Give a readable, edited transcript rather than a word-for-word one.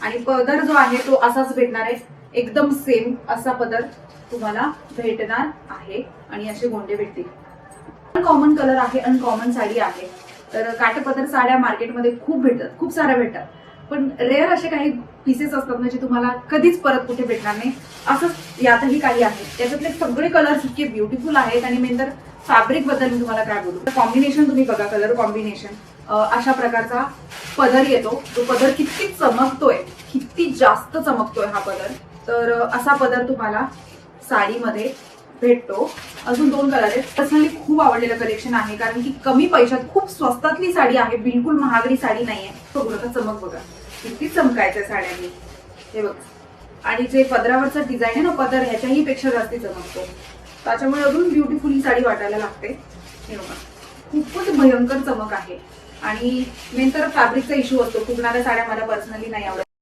आणि पदर जो आहे तो असाच भेटणार आहे, एकदम सेम असा पदर तुम्हाला भेटणार आहे आणि असे गोंडे भेटतील. अनकॉमन कलर आहे, अनकॉमन साडी आहे. तर काठपदर साड्या मार्केटमध्ये खूप भेटतात, खूप साऱ्या भेटतात, पण रेअर असे काही पीसेस असतात ना जे तुम्हाला कधीच परत कुठे भेटणार नाही. असंच यातही काही आहे. त्याच्यातले सगळे कलर्स इतके ब्युटिफुल आहेत आणि मेन तर फॅब्रिक बद्दल मी तुम्हाला काय बोलू, कॉम्बिनेशन तुम्ही बघा, कलर कॉम्बिनेशन अशा प्रकारचा पदर येतो. तो पदर किती चमकतोय, किती जास्त चमकतोय हा पदर. तर असा पदर तुम्हाला साडीमध्ये भेटतो. अजून 2 कलर आहेत. पर्सनली खूप आवडलेलं कलेक्शन आहे, कारण की कमी पैशात खूप स्वस्तातली साडी आहे, बिलकुल महागडी साडी नाहीये. बघू नका, चमक बघा किती चमकायच्या साड्यांनी, हे बघ. आणि जे पदरावरचा डिझाईन आहे ना, पदर ह्याच्याही पेक्षा जास्त चमकतो, त्याच्यामुळे अजून ब्युटिफुल ही साडी वाटायला लागते. हे बघा, खूपच भयंकर चमक आहे. आणि मेन तर फॅब्रिकचा इश्यू असतो, फुगणाऱ्या साड्या मला पर्सनली नाही आवडत.